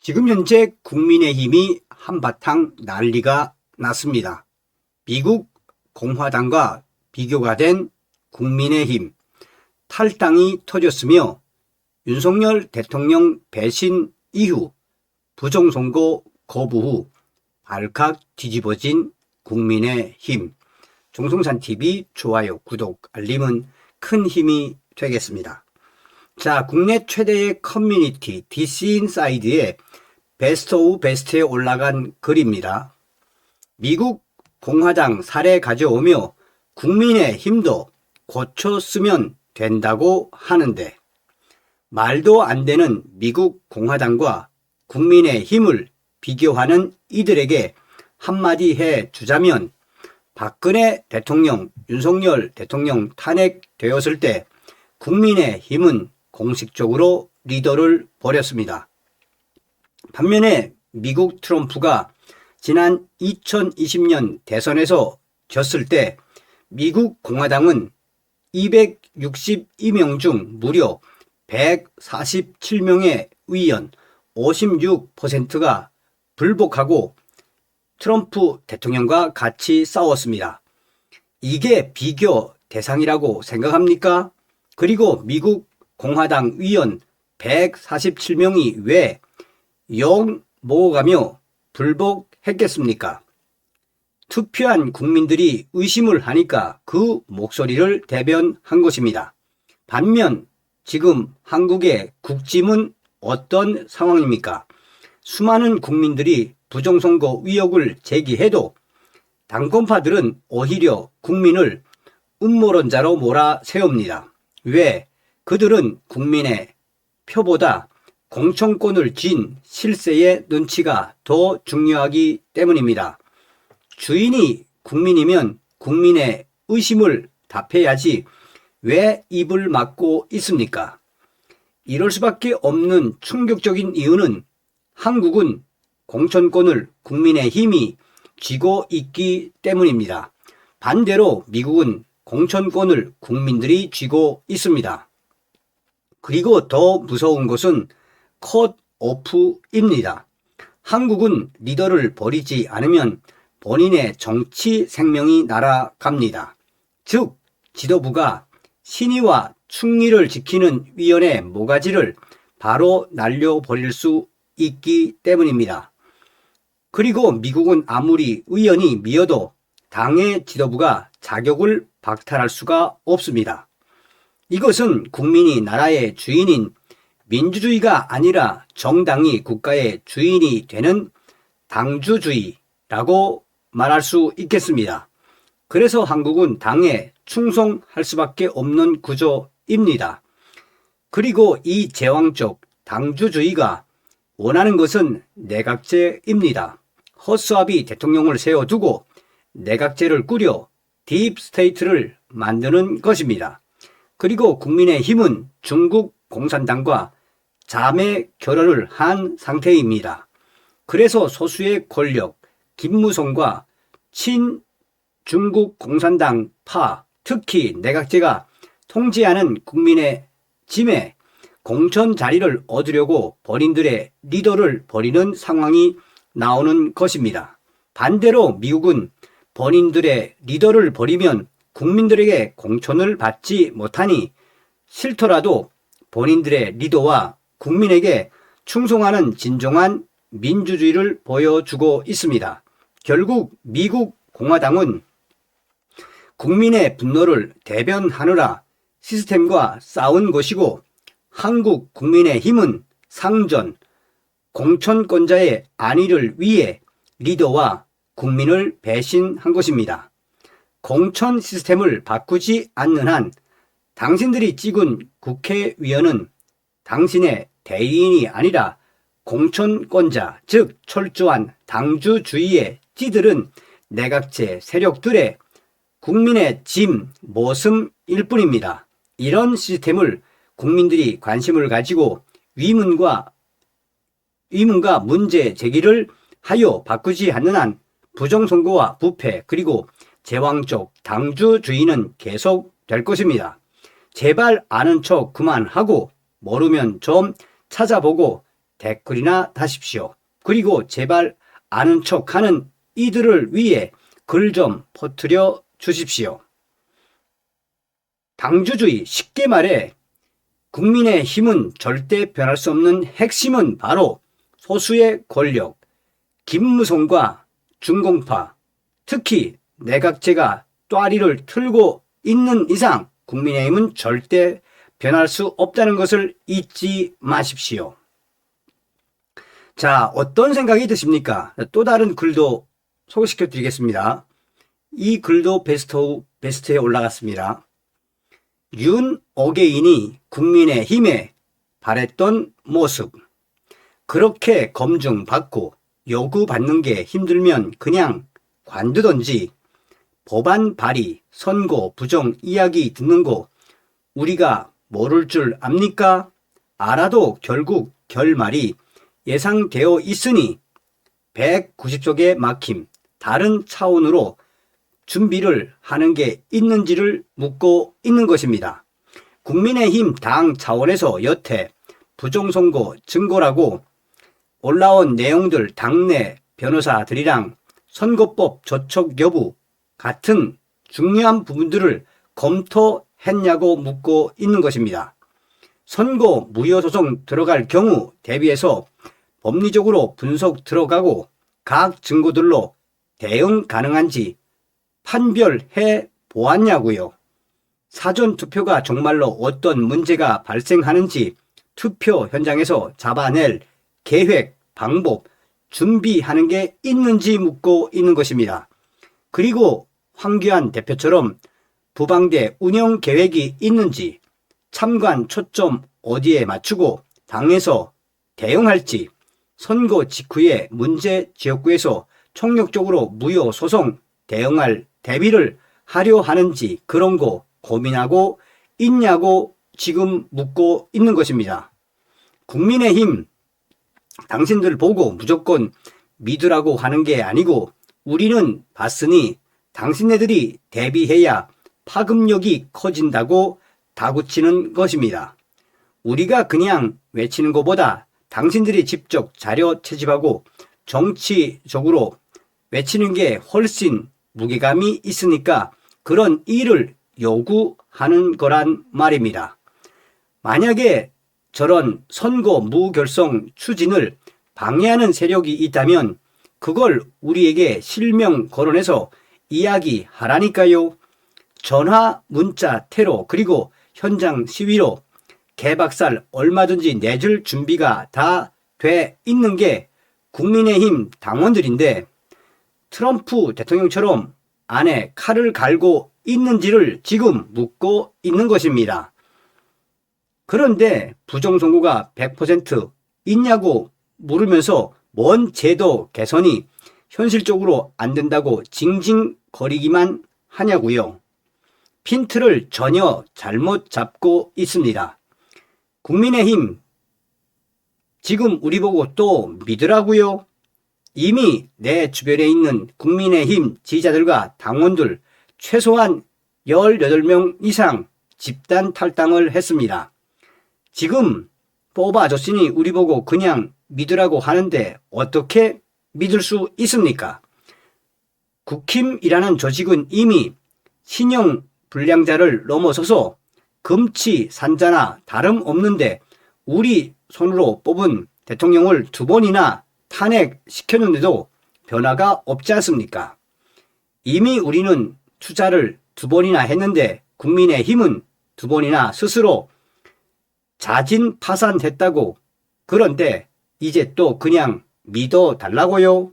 지금 현재 국민의힘이 한바탕 난리가 났습니다. 미국 공화당과 비교가 된 국민의힘 탈당이 터졌으며 윤석열 대통령 배신 이후 부정선거 거부 후 발칵 뒤집어진 국민의힘. 종송산TV 좋아요, 구독, 알림은 큰 힘이 되겠습니다. 자, 국내 최대의 커뮤니티 디스인사이드의 베스트 오브 베스트에 올라간 글입니다. 미국 공화당 사례 가져오며 국민의힘도 고쳐 쓰면 된다고 하는데 말도 안 되는 미국 공화당과 국민의힘을 비교하는 이들에게 한마디 해 주자면 박근혜 대통령, 윤석열 대통령 탄핵되었을 때 국민의힘은 공식적으로 리더를 버렸습니다. 반면에 미국 트럼프가 지난 2020년 대선에서 졌을 때 미국 공화당은 262명 중 무려 147명의 의원 56%가 불복하고 트럼프 대통령과 같이 싸웠습니다. 이게 비교 대상이라고 생각합니까? 그리고 미국 공화당 의원 147명이 왜 영 모아가며 불복했겠습니까? 투표한 국민들이 의심을 하니까 그 목소리를 대변한 것입니다. 반면 지금 한국의 국짐은 어떤 상황입니까? 수많은 국민들이 부정선거 의혹을 제기해도 당권파들은 오히려 국민을 음모론자로 몰아세웁니다. 왜? 그들은 국민의 표보다 공천권을 쥔 실세의 눈치가 더 중요하기 때문입니다. 주인이 국민이면 국민의 의심을 답해야지 왜 입을 막고 있습니까? 이럴 수밖에 없는 충격적인 이유는 한국은 공천권을 국민의힘이 쥐고 있기 때문입니다. 반대로 미국은 공천권을 국민들이 쥐고 있습니다. 그리고 더 무서운 것은 컷오프입니다. 한국은 리더를 버리지 않으면 본인의 정치 생명이 날아갑니다. 즉 지도부가 신의와 충의를 지키는 위원회 모가지를 바로 날려버릴 수 있기 때문입니다. 그리고 미국은 아무리 의원이 미어도 당의 지도부가 자격을 박탈할 수가 없습니다. 이것은 국민이 나라의 주인인 민주주의가 아니라 정당이 국가의 주인이 되는 당주주의라고 말할 수 있겠습니다. 그래서 한국은 당에 충성할 수밖에 없는 구조입니다. 그리고 이 제왕적 당주주의가 원하는 것은 내각제입니다. 허수아비 대통령을 세워두고 내각제를 꾸려 딥스테이트를 만드는 것입니다. 그리고 국민의힘은 중국 공산당과 자매 결혼을 한 상태입니다. 그래서 소수의 권력, 김무성과 친중국 공산당 파, 특히 내각제가 통제하는 국민의 짐에 공천 자리를 얻으려고 본인들의 리더를 버리는 상황이 나오는 것입니다. 반대로 미국은 본인들의 리더를 버리면 국민들에게 공천을 받지 못하니 싫더라도 본인들의 리더와 국민에게 충성하는 진정한 민주주의를 보여주고 있습니다. 결국 미국 공화당은 국민의 분노를 대변하느라 시스템과 싸운 것이고 한국 국민의힘은 상전, 공천권자의 안위를 위해 리더와 국민을 배신한 것입니다. 공천 시스템을 바꾸지 않는 한 당신들이 찍은 국회의원은 당신의 대리인이 아니라 공천권자, 즉 철저한 당주주의에 찌들은 내각제 세력들의 국민의 짐, 모슴일 뿐입니다. 이런 시스템을 국민들이 관심을 가지고 위문과 문제 제기를 하여 바꾸지 않는 한 부정선거와 부패 그리고 제왕적 당주주의는 계속될 것입니다. 제발 아는 척 그만하고 모르면 좀 찾아보고 댓글이나 다십시오. 그리고 제발 아는 척하는 이들을 위해 글 좀 퍼뜨려 주십시오. 당주주의, 쉽게 말해 국민의 힘은 절대 변할 수 없는 핵심은 바로 소수의 권력, 김무성과 중공파, 특히 내각제가 또아리를 틀고 있는 이상 국민의힘은 절대 변할 수 없다는 것을 잊지 마십시오. 자, 어떤 생각이 드십니까? 또 다른 글도 소개시켜 드리겠습니다. 이 글도 베스트에 올라갔습니다. 윤어게인이 국민의힘에 바랬던 모습. 그렇게 검증받고 요구받는 게 힘들면 그냥 관두던지 법안 발의, 선거, 부정 이야기 듣는 거 우리가 모를 줄 압니까? 알아도 결국 결말이 예상되어 있으니 190석의 막힘, 다른 차원으로 준비를 하는 게 있는지를 묻고 있는 것입니다. 국민의힘 당 차원에서 여태 부정선거 증거라고 올라온 내용들 당내 변호사들이랑 선거법 저촉 여부 같은 중요한 부분들을 검토했냐고 묻고 있는 것입니다. 선거 무효소송 들어갈 경우 대비해서 법리적으로 분석 들어가고 각 증거들로 대응 가능한지 판별해 보았냐고요. 사전투표가 정말로 어떤 문제가 발생하는지 투표 현장에서 잡아낼 계획, 방법, 준비하는 게 있는지 묻고 있는 것입니다. 그리고 황교안 대표처럼 부방대 운영 계획이 있는지, 참관 초점 어디에 맞추고 당에서 대응할지, 선거 직후에 문제 지역구에서 총력적으로 무효 소송 대응할 대비를 하려 하는지 그런 거 고민하고 있냐고 지금 묻고 있는 것입니다. 국민의힘 당신들 보고 무조건 믿으라고 하는 게 아니고 우리는 봤으니 당신네들이 대비해야 파급력이 커진다고 다구치는 것입니다. 우리가 그냥 외치는 것보다 당신들이 직접 자료 채집하고 정치적으로 외치는 게 훨씬 무게감이 있으니까 그런 일을 요구하는 거란 말입니다. 만약에 저런 선거 무결성 추진을 방해하는 세력이 있다면 그걸 우리에게 실명 거론해서 이야기하라니까요. 전화, 문자, 테러 그리고 현장 시위로 개박살 얼마든지 내줄 준비가 다 돼 있는 게 국민의힘 당원들인데 트럼프 대통령처럼 안에 칼을 갈고 있는지를 지금 묻고 있는 것입니다. 그런데 부정선거가 100% 있냐고 물으면서 뭔 제도 개선이 현실적으로 안 된다고 징징거리기만 하냐고요. 핀트를 전혀 잘못 잡고 있습니다. 국민의힘 지금 우리 보고 또 믿으라고요? 이미 내 주변에 있는 국민의힘 지지자들과 당원들 최소한 18명 이상 집단 탈당을 했습니다. 지금 뽑아줬으니 우리 보고 그냥 믿으라고 하는데 어떻게 믿을 수 있습니까? 국힘이라는 조직은 이미 신용 불량자를 넘어서서 금치 산자나 다름없는데 우리 손으로 뽑은 대통령을 2번이나 탄핵시켰는데도 변화가 없지 않습니까? 이미 우리는 투자를 2번이나 했는데 국민의힘은 2번이나 스스로 자진 파산했다고. 그런데 이제 또 그냥 믿어달라고요?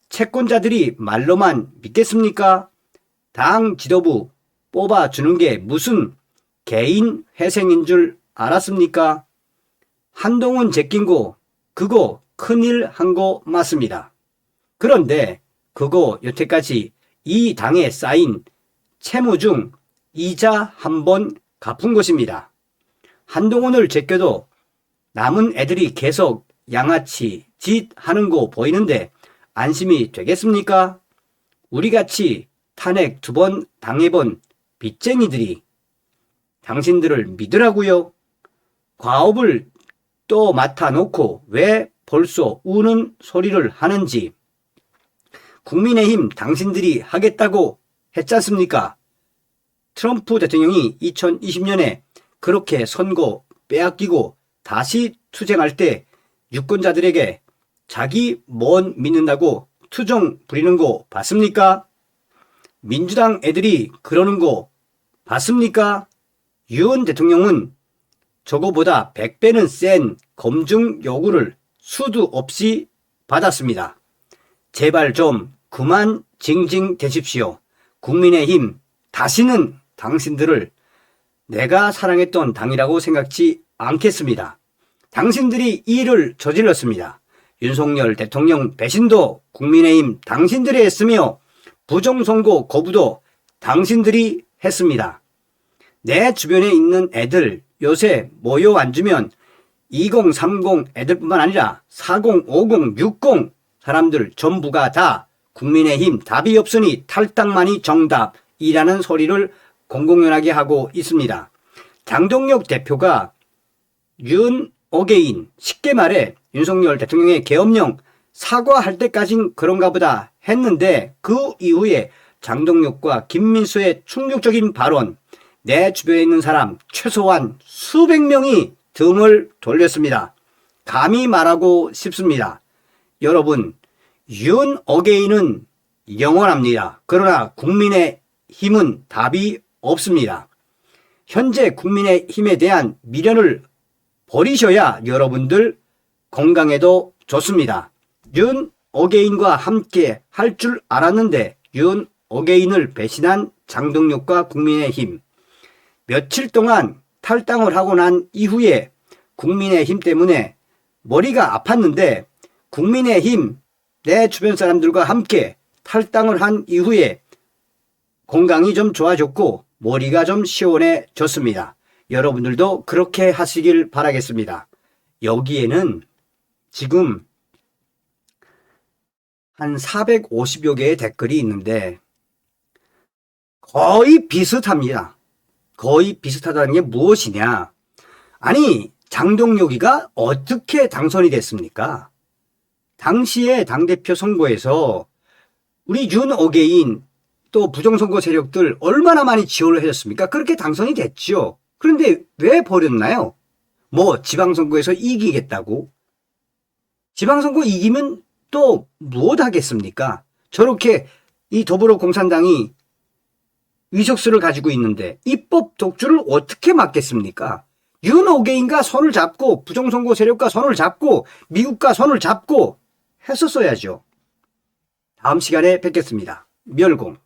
채권자들이 말로만 믿겠습니까? 당 지도부 뽑아주는 게 무슨 개인 회생인 줄 알았습니까? 한동훈 제낀 거 그거 큰일 한 거 맞습니다. 그런데 그거 여태까지 이 당에 쌓인 채무 중 이자 한 번 갚은 것입니다. 한동훈을 제껴도 남은 애들이 계속 양아치 짓 하는 거 보이는데 안심이 되겠습니까? 우리같이 탄핵 2번 당해본 빚쟁이들이 당신들을 믿으라고요? 과업을 또 맡아놓고 왜 벌써 우는 소리를 하는지. 국민의힘 당신들이 하겠다고 했지 않습니까? 트럼프 대통령이 2020년에 그렇게 선거 빼앗기고 다시 투쟁할 때 유권자들에게 자기 뭔 믿는다고 투정 부리는 거 봤습니까? 민주당 애들이 그러는 거 봤습니까? 윤 대통령은 저거보다 100배는 센 검증 요구를 수도 없이 받았습니다. 제발 좀 그만 징징대십시오. 국민의힘 다시는 당신들을 내가 사랑했던 당이라고 생각지 않겠습니다. 당신들이 이 일을 저질렀습니다. 윤석열 대통령 배신도 국민의힘 당신들이 했으며 부정선거 거부도 당신들이 했습니다. 내 주변에 있는 애들 요새 모여 앉으면 20, 30 애들뿐만 아니라 40, 50, 60 사람들 전부가 다 국민의힘 답이 없으니 탈당만이 정답이라는 소리를 공공연하게 하고 있습니다. 장동혁 대표가 윤 어게인, 쉽게 말해 윤석열 대통령의 계엄령 사과할 때까진 그런가 보다 했는데 그 이후에 장동혁과 김민수의 충격적인 발언, 내 주변에 있는 사람 최소한 수백 명이 등을 돌렸습니다. 감히 말하고 싶습니다. 여러분, 윤 어게인은 영원합니다. 그러나 국민의 힘은 답이 없습니다. 현재 국민의 힘에 대한 미련을 버리셔야 여러분들 건강에도 좋습니다. 윤 어게인과 함께 할 줄 알았는데 윤 어게인을 배신한 장동혁과 국민의힘. 며칠 동안 탈당을 하고 난 이후에 국민의힘 때문에 머리가 아팠는데 국민의힘 내 주변 사람들과 함께 탈당을 한 이후에 건강이 좀 좋아졌고 머리가 좀 시원해졌습니다. 여러분들도 그렇게 하시길 바라겠습니다. 여기에는 지금 한 450여 개의 댓글이 있는데 거의 비슷합니다. 거의 비슷하다는 게 무엇이냐? 아니, 장동혁이가 어떻게 당선이 됐습니까? 당시에 당대표 선거에서 우리 윤 어게인 또 부정선거 세력들 얼마나 많이 지원을 해줬습니까? 그렇게 당선이 됐죠. 그런데 왜 버렸나요? 뭐 지방선거에서 이기겠다고? 지방선거 이기면 또 무엇 하겠습니까? 저렇게 이 더불어공산당이 의석수를 가지고 있는데 입법 독주를 어떻게 막겠습니까? 윤 어게인과 손을 잡고 부정선거 세력과 손을 잡고 미국과 손을 잡고 했었어야죠. 다음 시간에 뵙겠습니다. 멸공.